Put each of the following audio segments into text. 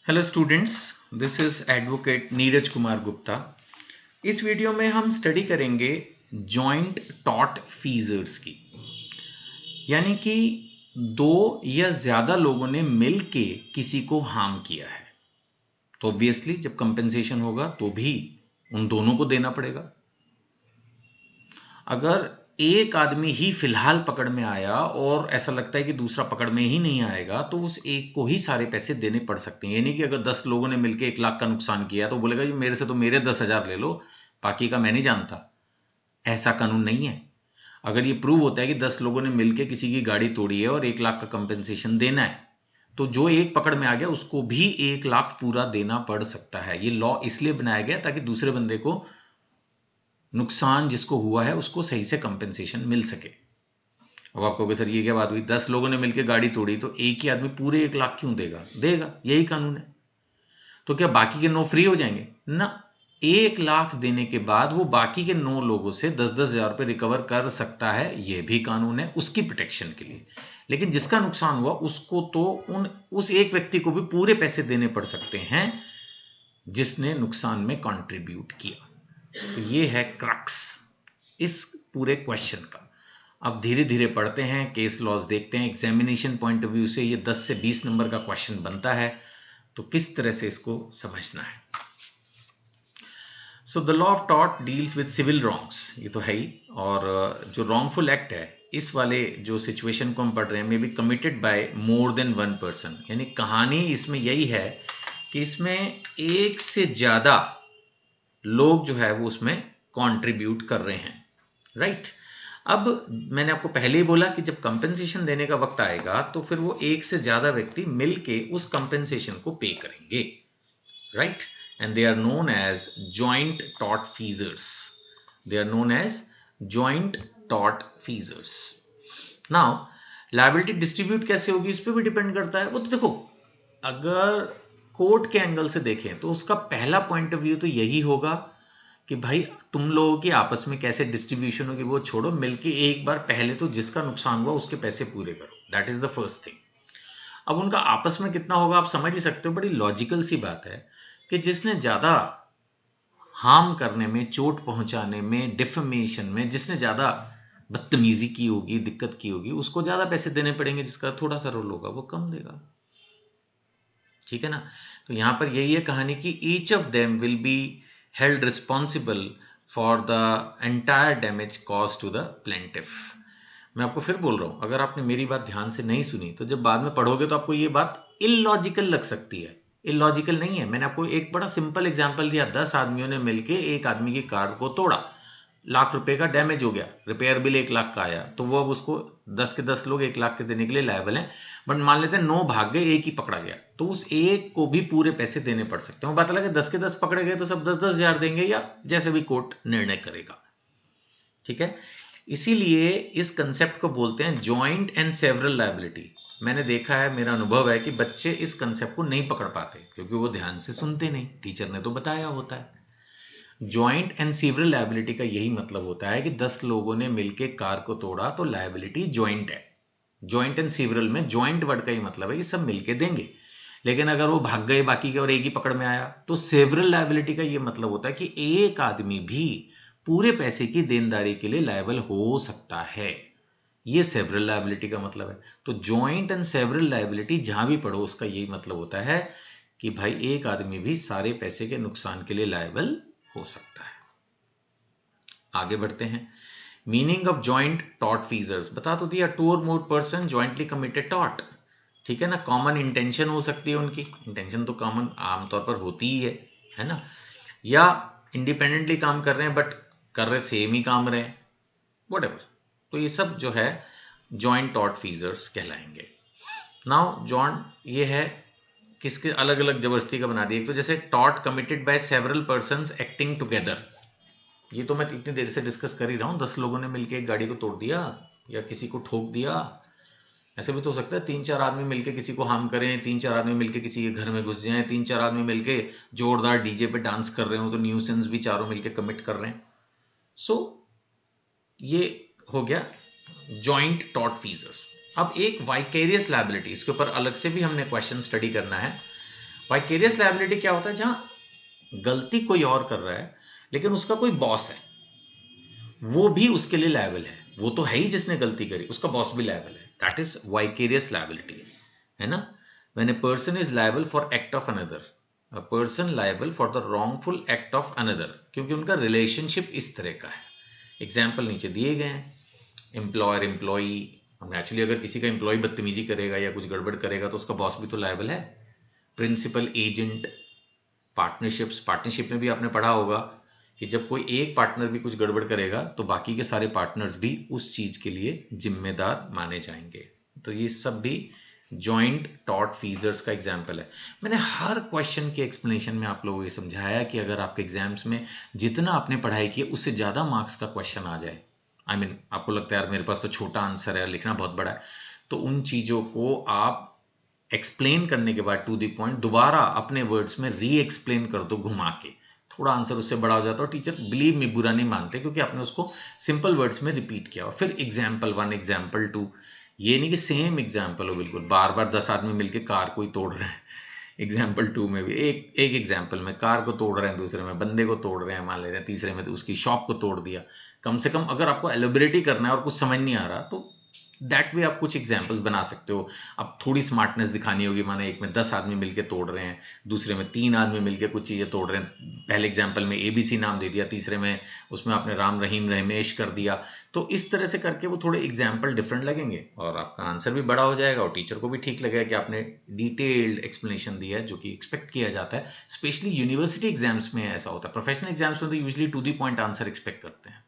Hello students, this is advocate Neeraj Kumar Gupta. इस video में हम स्टडी करेंगे जॉइंट टॉर्ट फीजर्स की, यानी कि दो या ज्यादा लोगों ने मिलके किसी को हार्म किया है। तो ऑब्वियसली जब कंपेंसेशन होगा तो भी उन दोनों को देना पड़ेगा। अगर एक आदमी ही फिलहाल पकड़ में आया और ऐसा लगता है कि दूसरा पकड़ में ही नहीं आएगा, तो उस एक को ही सारे पैसे देने पड़ सकते हैं। यानी कि अगर 10 लोगों ने मिलकर 1 लाख का नुकसान किया तो बोलेगा जी मेरे से तो मेरे 10,000 ले लो, बाकी का मैं नहीं जानता। ऐसा कानून नहीं है। अगर ये प्रूव होता है कि 10 लोगों ने मिलकर किसी की गाड़ी तोड़ी है और 1 लाख का कंपेंसेशन देना है, तो जो एक पकड़ में आ गया उसको भी 1 लाख पूरा देना पड़ सकता है। ये लॉ इसलिए बनाया गया ताकि दूसरे बंदे को नुकसान जिसको हुआ है उसको सही से कंपेंसेशन मिल सके। अब आप कहोगे सर ये क्या बात हुई, 10 लोगों ने मिलकर गाड़ी तोड़ी तो एक ही आदमी पूरे 1 लाख क्यों देगा? देगा, यही कानून है। तो क्या बाकी के 9 फ्री हो जाएंगे? ना, 1 लाख देने के बाद वो बाकी के 9 लोगों से 10-10 हजार रुपये रिकवर कर सकता है। यह भी कानून है उसकी प्रोटेक्शन के लिए। लेकिन जिसका नुकसान हुआ उसको तो उस एक व्यक्ति को भी पूरे पैसे देने पड़ सकते हैं जिसने नुकसान में कंट्रीब्यूट किया। तो ये है क्रक्स इस पूरे क्वेश्चन का। अब धीरे धीरे पढ़ते हैं, केस लॉज देखते हैं। एग्जामिनेशन पॉइंट ऑफ व्यू से ये 10 से 20 नंबर का क्वेश्चन बनता है, तो किस तरह से इसको समझना है। So the law of tort deals with civil wrongs, ये तो है ही। और जो रॉन्गफुल एक्ट है इस वाले जो सिचुएशन को हम पढ़ रहे हैं, may be committed by more than one person. यानी कहानी इसमें यही है कि इसमें एक से ज्यादा लोग जो है वो उसमें कंट्रीब्यूट कर रहे हैं, राइट। अब मैंने आपको पहले ही बोला कि जब कंपेंसेशन देने का वक्त आएगा तो फिर वो एक से ज्यादा व्यक्ति मिलके उस कंपेंसेशन को पे करेंगे, right. And they are known as joint tort feasors. They are known as joint tort feasors. Now liability distribute कैसे होगी इस पर भी डिपेंड करता है। वो तो देखो, अगर कोर्ट के एंगल से देखें तो उसका पहला पॉइंट ऑफ व्यू तो यही होगा कि भाई तुम लोगों की आपस में कैसे डिस्ट्रीब्यूशन होगी वो छोड़ो, मिलके एक बार पहले तो जिसका नुकसान हुआ उसके पैसे पूरे करो। That is the first thing. अब उनका आपस में कितना होगा आप समझ ही सकते हो। बड़ी लॉजिकल सी बात है कि जिसने ज्यादा हार्म करने में, चोट पहुंचाने में, डिफेमेशन में जिसने ज्यादा बदतमीजी की होगी, दिक्कत की होगी, उसको ज्यादा पैसे देने पड़ेंगे। जिसका थोड़ा सा रोल होगा वो कम देगा, ठीक है ना। तो यहां पर यही है कहानी कि each of them will be held responsible for the entire damage caused to the plaintiff। मैं आपको फिर बोल रहा हूं, अगर आपने मेरी बात ध्यान से नहीं सुनी तो जब बाद में पढ़ोगे तो आपको ये बात इलॉजिकल लग सकती है। इलॉजिकल नहीं है। मैंने आपको एक बड़ा सिंपल एग्जांपल दिया। 10 आदमियों ने मिलकर एक आदमी की कार को तोड़ा, लाख रुपए का डैमेज हो गया, रिपेयर बिल 1 लाख का आया, तो वो अब उसको 10 के 10 लोग 1 लाख के देने के लिए लायबल हैं। बट मान लेते हैं 9 भाग गए, एक ही पकड़ा गया, तो उस एक को भी पूरे पैसे देने पड़ सकते हैं। बात अलग है 10 के 10 पकड़े गए तो सब 10-10 हजार देंगे या जैसे भी कोर्ट निर्णय करेगा, ठीक है। इसीलिए इस कंसेप्ट को बोलते हैं जॉइंट एंड सेवरल लायबिलिटी। मैंने देखा है, मेरा अनुभव है कि बच्चे इस कंसेप्ट को नहीं पकड़ पाते क्योंकि वो ध्यान से सुनते नहीं, टीचर ने तो बताया होता है। जॉइंट एंड सीवरल लायबिलिटी का यही मतलब होता है कि 10 लोगों ने मिलकर कार को तोड़ा तो लायबिलिटी जॉइंट है। जॉइंट एंड सीवरल में जॉइंट वर्ड का ही मतलब है कि सब मिलके देंगे। लेकिन अगर वो भाग गए बाकी के और एक ही पकड़ में आया तो सेवरल लायबिलिटी का ये मतलब होता है कि एक आदमी भी पूरे पैसे की देनदारी के लिए लायबल हो सकता है। ये सेवरल लायबिलिटी का मतलब है। तो जॉइंट एंड सेवरल लायबिलिटी जहां भी पढ़ो उसका यही मतलब होता है कि भाई एक आदमी भी सारे पैसे के नुकसान के लिए लायबल हो सकता है। आगे बढ़ते हैं। मीनिंग ऑफ जॉइंट टॉर्ट फीजर्स बता तो दिया, 2 और more person jointly committed tort, ठीक है ना। कॉमन इंटेंशन हो सकती है उनकी, इंटेंशन तो कॉमन आमतौर पर होती ही है ना। या इंडिपेंडेंटली काम कर रहे हैं बट कर रहे सेम ही काम रहे हैं, व्हाटएवर। तो ये सब जो है जॉइंट टॉर्ट फीजर्स कहलाएंगे। नाउ जॉइंट ये है किसके अलग अलग जबरदस्ती का बना दिया। तो जैसे tort committed by several persons acting together, ये तो मैं इतनी देर से डिस्कस कर ही रहा हूं। 10 लोगों ने मिलकर एक गाड़ी को तोड़ दिया या किसी को ठोक दिया। ऐसे भी तो हो सकता है 3-4 आदमी मिलकर किसी को हार्म करें, 3-4 आदमी मिलकर किसी के घर में घुस जाएं, 3-4 आदमी मिलकर जोरदार डीजे पे डांस कर रहे हो तो न्यूसेंस भी चारों मिलकर कमिट कर रहे हैं। सो ये हो गया जॉइंट टॉर्ट फीजर्स। अब एक वाइकेरियस लायबिलिटी, इसके ऊपर अलग से भी हमने क्वेश्चन स्टडी करना है। वाइकेरियस लायबिलिटी क्या होता है, जहां गलती कोई और कर रहा है लेकिन उसका कोई बॉस है, वो भी उसके लिए लायबल है। वो तो है ही जिसने गलती करी, उसका बॉस भी लायबल है। दैट इज वाइकेरियस लायबिलिटी, है ना। When a person is liable for act of another, a person liable for the wrongful act of another, क्योंकि उनका रिलेशनशिप इस तरह का है। एग्जाम्पल नीचे दिए गए हैं, एम्प्लॉयर एम्प्लॉई। अब नेचुरली अगर किसी का एम्प्लॉय बदतमीजी करेगा या कुछ गड़बड़ करेगा तो उसका बॉस भी तो लायबल है। प्रिंसिपल एजेंट, पार्टनरशिप्स, पार्टनरशिप में भी आपने पढ़ा होगा कि जब कोई एक पार्टनर भी कुछ गड़बड़ करेगा तो बाकी के सारे पार्टनर्स भी उस चीज के लिए जिम्मेदार माने जाएंगे। तो ये सब भी जॉइंट टॉर्ट फीजर्स का एग्जाम्पल है। मैंने हर क्वेश्चन के एक्सप्लेनेशन में आप लोगों को ये समझाया कि अगर आपके एग्जाम्स में जितना आपने पढ़ाई की उससे ज्यादा मार्क्स का क्वेश्चन आ जाए, आई मीन आपको लगता है यार मेरे पास तो छोटा आंसर है, लिखना बहुत बड़ा है, तो उन चीजों को आप एक्सप्लेन करने के बाद टू द पॉइंट दोबारा अपने वर्ड्स में री एक्सप्लेन कर दो घुमा के, थोड़ा आंसर उससे बड़ा हो जाता है और टीचर बिलीव मी बुरा नहीं मानते, क्योंकि आपने उसको सिंपल वर्ड्स में रिपीट किया। और फिर एग्जाम्पल 1 एग्जाम्पल 2, ये नहीं कि सेम एग्जाम्पल हो बिल्कुल, बार बार 10 आदमी मिलकर कार को ही तोड़ रहे हैं। एग्जाम्पल 2 में भी एक एग्जाम्पल में कार को तोड़ रहे हैं, दूसरे में बंदे को तोड़ रहे हैं, मान ले रहे हैं, तीसरे में तो उसकी शॉप को तोड़ दिया। कम से कम अगर आपको एलिबरेटी करना है और कुछ समझ नहीं आ रहा तो दैट वे आप कुछ एग्जाम्पल्स बना सकते हो। अब थोड़ी स्मार्टनेस दिखानी होगी, माने एक में 10 आदमी मिलके तोड़ रहे हैं, दूसरे में 3 आदमी मिलके कुछ चीजें तोड़ रहे हैं। पहले एग्जाम्पल में ABC नाम दे दिया, तीसरे में उसमें आपने राम रहीम रमेश कर दिया। तो इस तरह से करके वो थोड़े एग्जाम्पल डिफरेंट लगेंगे और आपका आंसर भी बड़ा हो जाएगा और टीचर को भी ठीक लगेगा कि आपने डिटेल्ड एक्सप्लेनेशन दिया है, जो कि एक्सपेक्ट किया जाता है। स्पेशली यूनिवर्सिटी एग्जाम्स में ऐसा होता है, प्रोफेशनल एग्जाम्स में तो usually to the point answer expect करते हैं।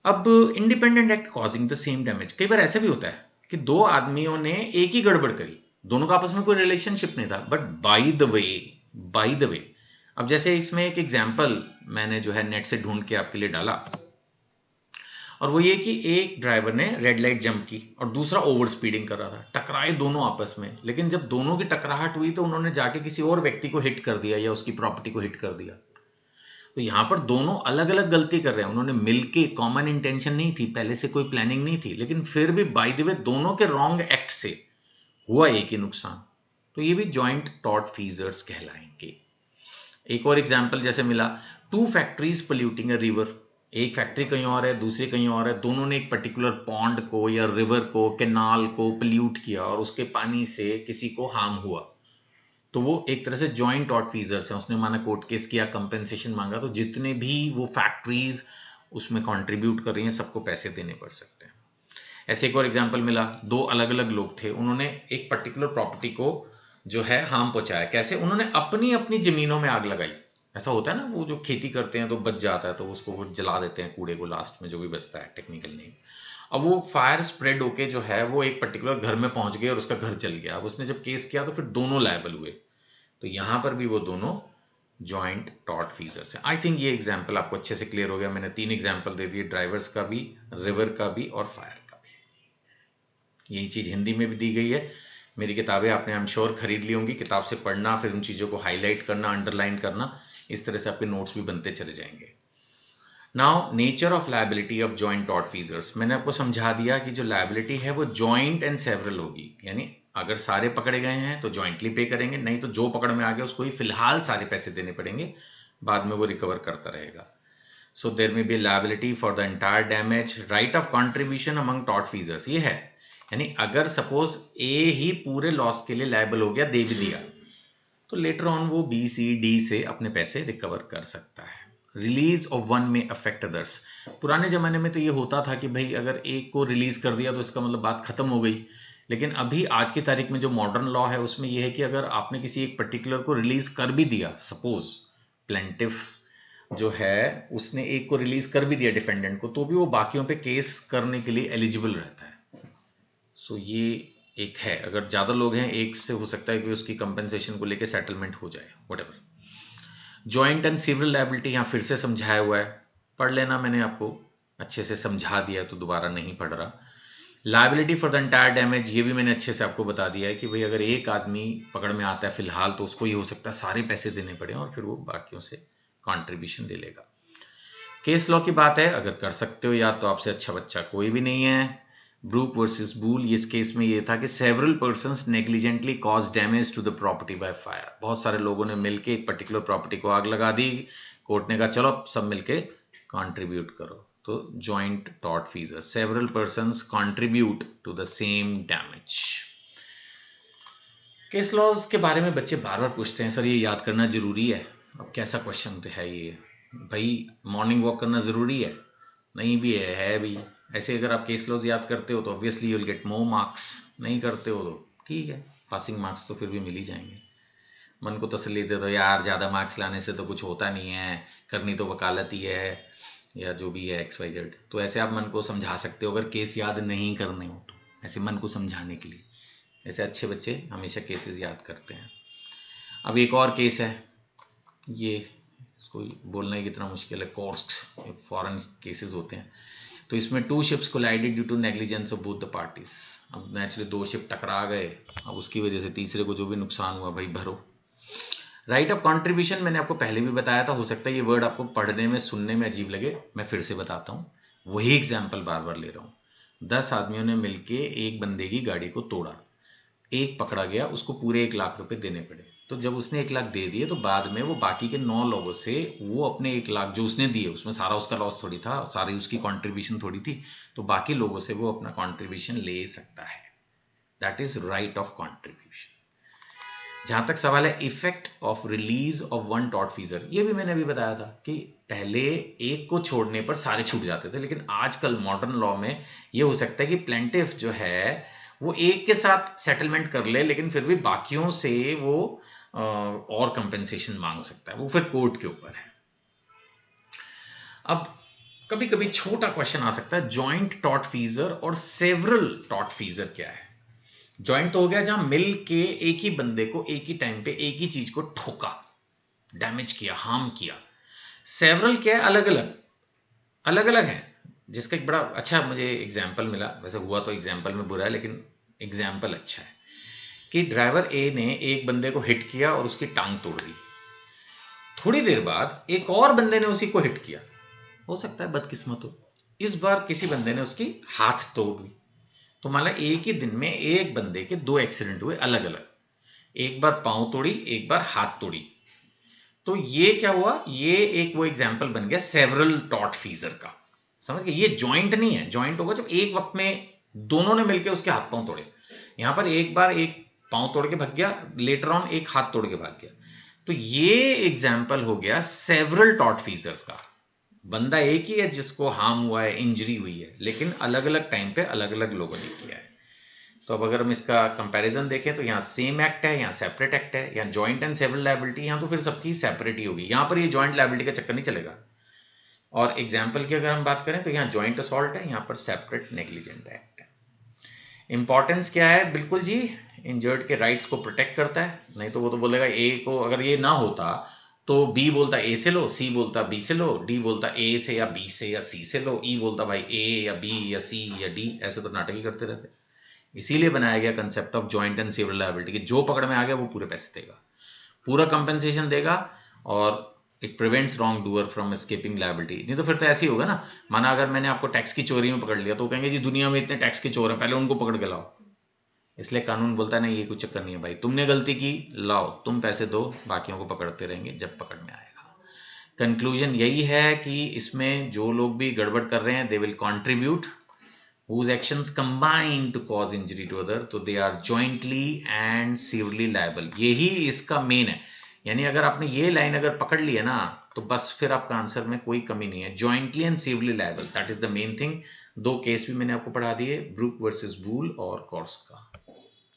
अब independent act causing the same damage, कई बार ऐसा भी होता है कि दो आदमियों ने एक ही गड़बड़ करी, दोनों का आपस में कोई रिलेशनशिप नहीं था, बट बाय द वे। अब जैसे इसमें एक एग्जांपल मैंने जो है नेट से ढूंढ के आपके लिए डाला, और वो ये कि एक ड्राइवर ने रेड लाइट जंप की और दूसरा ओवर स्पीडिंग कर रहा था, टकराए दोनों आपस में। लेकिन जब दोनों की टकराहट हुई तो उन्होंने जाके किसी और व्यक्ति को हिट कर दिया या उसकी प्रॉपर्टी को हिट कर दिया। तो यहां पर दोनों अलग अलग गलती कर रहे हैं, उन्होंने मिलके, कॉमन इंटेंशन नहीं थी, पहले से कोई प्लानिंग नहीं थी, लेकिन फिर भी बाय द वे दोनों के रॉन्ग एक्ट से हुआ एक ही नुकसान। तो ये भी जॉइंट टॉर्ट फीजर्स कहलाएंगे। एक और एग्जांपल जैसे मिला, 2 फैक्ट्रीज पोल्यूटिंग अ रिवर, एक फैक्ट्री कहीं और है, दूसरी कहीं और है, दोनों ने एक पर्टिकुलर पॉन्ड को या रिवर को, कैनाल को पोल्यूट किया और उसके पानी से किसी को हार्म हुआ। तो वो एक तरह से जॉइंट टॉर्ट फीजर्स हैं, उसने माना कोर्ट केस किया, कंपेंसेशन मांगा, तो जितने भी वो फैक्ट्रीज उसमें कंट्रीब्यूट कर रही हैं सबको पैसे देने पड़ सकते हैं। ऐसे एक और एग्जांपल मिला, 2 अलग अलग लोग थे, उन्होंने एक पर्टिकुलर प्रॉपर्टी को जो है हार्म पहुंचाया। कैसे? उन्होंने अपनी अपनी जमीनों में आग लगाई। ऐसा होता है ना, वो जो खेती करते हैं तो बच जाता है तो उसको वो जला देते हैं, कूड़े को, लास्ट में जो भी बचता है, टेक्निकल नेम। अब वो फायर स्प्रेड होके जो है वो एक पर्टिकुलर घर में पहुंच गए और उसका घर जल गया। अब उसने जब केस किया तो फिर दोनों लायबल हुए। तो यहां पर भी वो दोनों जॉइंट टॉर्ट फीजर्स हैं। आई थिंक ये एग्जांपल आपको अच्छे से क्लियर हो गया। मैंने 3 एग्जांपल दे दिए, ड्राइवर्स का भी, रिवर का भी और फायर का भी। यही चीज हिंदी में भी दी गई है। मेरी किताबें आपने आई एम श्योर खरीद ली होंगी। किताब से पढ़ना, फिर उन चीजों को हाईलाइट करना, अंडरलाइन करना, इस तरह से आपके नोट्स भी बनते चले जाएंगे। Now nature of liability of joint tort feasors, मैंने आपको समझा दिया कि जो लायबिलिटी है वो जॉइंट एंड सेवरल होगी, यानी अगर सारे पकड़े गए हैं तो जॉइंटली पे करेंगे, नहीं तो जो पकड़ में आ गया उसको ही फिलहाल सारे पैसे देने पड़ेंगे, बाद में वो रिकवर करता रहेगा। So there may be liability for the entire damage, right of contribution among tort feasors, ये है, यानी अगर सपोज ए ही पूरे लॉस के लिए लायबल हो गया, दे भी दिया, तो लेटर ऑन वो बी सी डी से अपने पैसे रिकवर कर सकता है। रिलीज ऑफ वन में अफेक्ट अदर्स, पुराने जमाने में तो ये होता था कि भाई अगर एक को रिलीज कर दिया तो इसका मतलब बात खत्म हो गई। लेकिन अभी आज की तारीख में जो मॉडर्न लॉ है उसमें यह है कि अगर आपने किसी एक पर्टिकुलर को रिलीज कर भी दिया, सपोज प्लेंटिफ जो है उसने एक को रिलीज कर भी दिया डिफेंडेंट को, तो भी वो बाकियों पे केस करने के लिए एलिजिबल रहता है। सो ये एक है, अगर ज्यादा लोग हैं एक से हो सकता है कि उसकी कंपेंसेशन को लेके सेटलमेंट हो जाए, whatever. Joint and civil liability यहां फिर से समझाया हुआ है, पढ़ लेना, मैंने आपको अच्छे से समझा दिया तो दोबारा नहीं पढ़ रहा। Liability for the entire damage, ये भी मैंने अच्छे से आपको बता दिया है कि भाई अगर एक आदमी पकड़ में आता है फिलहाल तो उसको ये हो सकता है सारे पैसे देने पड़े और फिर वो बाकियों से कॉन्ट्रीब्यूशन दे लेगा। केस लॉ की बात है, अगर कर सकते हो याद तो आपसे अच्छा बच्चा कोई भी नहीं है। ब्रूक वर्सेस बूल, इस केस में ये था कि several persons negligently cause damage to the property by fire. बहुत सारे लोगों ने मिलके एक पर्टिकुलर प्रॉपर्टी को आग लगा दी, कोर्ट ने कहा चलो सब मिलके कंट्रीब्यूट करो, तो joint tort feasor, several persons contribute to the same damage. Case laws के बारे में बच्चे बार बार पूछते हैं, सर ये याद करना जरूरी है। अब कैसा क्वेश्चन तो है ये भाई, मॉर्निंग वॉक करना जरूरी है? नहीं भी है भी। ऐसे अगर आप केस लॉज याद करते हो तो obviously you will get more marks, नहीं करते हो तो ठीक है, पासिंग मार्क्स तो फिर भी मिल ही जाएंगे। मन को तसल्ली दे दो यार, ज़्यादा मार्क्स लाने से तो कुछ होता नहीं है, करनी तो वकालत ही है या जो भी है XYZ। तो ऐसे आप मन को समझा सकते हो अगर केस याद नहीं करने हो तो, ऐसे मन को समझाने के लिए। ऐसे अच्छे बच्चे हमेशा केसेस याद करते हैं। अब एक और केस है, ये इसको बोलना ही कितना मुश्किल है, कोर्स्क, फॉरेन केसेस होते हैं। तो इसमें 2 ships collided due to negligence of both the parties. अब नेचुरली 2 शिप टकरा गए, अब उसकी वजह से तीसरे को जो भी नुकसान हुआ भाई भरो। राइट ऑफ कॉन्ट्रीब्यूशन मैंने आपको पहले भी बताया था, हो सकता है ये वर्ड आपको पढ़ने में सुनने में अजीब लगे, मैं फिर से बताता हूँ, वही एग्जाम्पल बार बार ले रहा हूँ। 10 आदमियों ने मिलके एक बंदे की गाड़ी को तोड़ा, एक पकड़ा गया, उसको पूरे 1 लाख रुपए देने पड़े। तो जब उसने 1 लाख दे दिए तो बाद में वो बाकी के 9 लोगों से वो अपने 1 लाख जो उसने दिए, उसमें सारा उसका लॉस थोड़ी था, सारी उसकी कंट्रीब्यूशन थोड़ी थी, तो बाकी लोगों से वो अपना कंट्रीब्यूशन ले सकता है। That is right of contribution. जहां तक सवाल है effect of release of one tort feasor, ये भी मैंने अभी बताया था कि पहले एक को छोड़ने पर सारे छूट जाते थे, लेकिन आजकल मॉडर्न लॉ में ये हो सकता है कि प्लेंटिफ जो है वो एक के साथ सेटलमेंट कर ले, लेकिन फिर भी बाकियों से वो और कंपेंसेशन मांग सकता है, वो फिर कोर्ट के ऊपर है। अब कभी कभी छोटा क्वेश्चन आ सकता है, जॉइंट टॉर्ट फीजर और सेवरल टॉर्ट फीजर क्या है? जॉइंट तो हो गया जहां मिल के एक ही बंदे को एक ही टाइम पे एक ही चीज को ठोका, डैमेज किया, हार्म किया। सेवरल क्या है? अलग अलग, अलग अलग है। जिसका एक बड़ा अच्छा मुझे एग्जाम्पल मिला, वैसे हुआ तो एग्जाम्पल में बुरा है लेकिन एग्जाम्पल अच्छा है, कि ड्राइवर ए ने एक बंदे को हिट किया और उसकी टांग तोड़ दी। थोड़ी देर बाद एक और बंदे ने उसी को हिट किया, हो सकता है बदकिस्मत हो, इस बार किसी बंदे ने उसकी हाथ तोड़ दी। तो मान लो एक ही दिन में एक बंदे के 2 एक्सीडेंट हुए अलग अलग, एक बार पांव तोड़ी, एक बार हाथ तोड़ी। तो ये क्या हुआ, ये एक वो एग्जाम्पल बन गया सेवरल टॉर्ट फीजर का। समझ गए? ये जॉइंट नहीं है, जॉइंट होगा जब एक वक्त में दोनों ने मिलकर उसके हाथ पांव तोड़े। यहां पर एक बार एक पांव तोड़ के भाग गया, लेटर ऑन एक हाथ तोड़ के भाग गया। तो ये एग्जाम्पल हो गया सेवरल टॉर्ट फीजर्स का। बंदा एक ही है जिसको हार्म हुआ है, इंजरी हुई है, लेकिन अलग अलग टाइम पे अलग अलग लोगों ने किया है। तो अब अगर हम इसका कंपैरिजन देखें तो यहाँ सेम एक्ट है, यहाँ सेपरेट एक्ट है, यहाँ जॉइंट एंड सेवरल लायबिलिटी, यहाँ तो फिर सबकी सेपरेट ही होगी, यहाँ पर ये जॉइंट लायबिलिटी का चक्कर नहीं चलेगा। और एग्जाम्पल की अगर हम बात करें तो यहाँ जॉइंट असॉल्ट है, यहाँ पर सेपरेट नेग्लिजेंट एक्ट है। इंपॉर्टेंस क्या है? बिल्कुल जी, इंजर्ड के राइट्स को प्रोटेक्ट करता है। नहीं तो वो तो बोलेगा ए को, अगर ये ना होता तो बी बोलता ए से लो, सी बोलता बी से लो, डी बोलता ए से या बी से या सी से लो, ई बोलता भाई ए या बी या सी या डी, ऐसे तो नाटक ही करते रहते। इसीलिए बनाया गया concept of joint and several liability कि जो पकड़ में आ गया वो पूरे पैसे देगा, पूरा कंपेंसेशन देगा, और it prevents wrong doer from escaping liability. नहीं तो फिर तो ऐसे ही होगा ना, माना अगर मैंने आपको टैक्स की चोरी में पकड़ लिया तो कहेंगे जी दुनिया में इतने टैक्स के चोर हैं, पहले उनको पकड़ के लाओ। इसलिए कानून बोलता है नहीं, ये कुछ चक्कर नहीं है भाई, तुमने गलती की, लाओ तुम पैसे दो, बाकियों को पकड़ते रहेंगे जब पकड़ में आएगा। कंक्लूजन यही है कि इसमें जो लोग भी गड़बड़ कर रहे हैं, they will contribute whose actions combine to cause injury to other, तो they are jointly and severally liable। यही इसका मेन है। यानी अगर आपने ये लाइन अगर पकड़ ली है ना, तो बस फिर आपका आंसर में कोई कमी नहीं है। jointly and severally liable, that is the main thing. 2 case भी मैंने आपको पढ़ा दिए, ब्रूक वर्सेस बूल और कॉर्स्क का।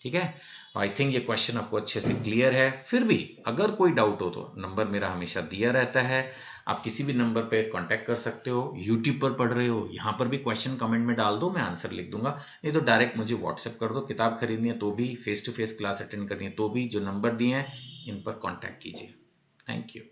ठीक है, आई थिंक ये क्वेश्चन आपको अच्छे से क्लियर है। फिर भी अगर कोई डाउट हो तो नंबर मेरा हमेशा दिया रहता है, आप किसी भी नंबर पे कांटेक्ट कर सकते हो। यूट्यूब पर पढ़ रहे हो, यहाँ पर भी क्वेश्चन कमेंट में डाल दो, मैं आंसर लिख दूंगा। नहीं तो डायरेक्ट मुझे व्हाट्सएप कर दो। किताब खरीदनी है तो भी, face to face class attend करनी है तो भी, जो नंबर दिए हैं इन पर कॉन्टैक्ट कीजिए। Thank you.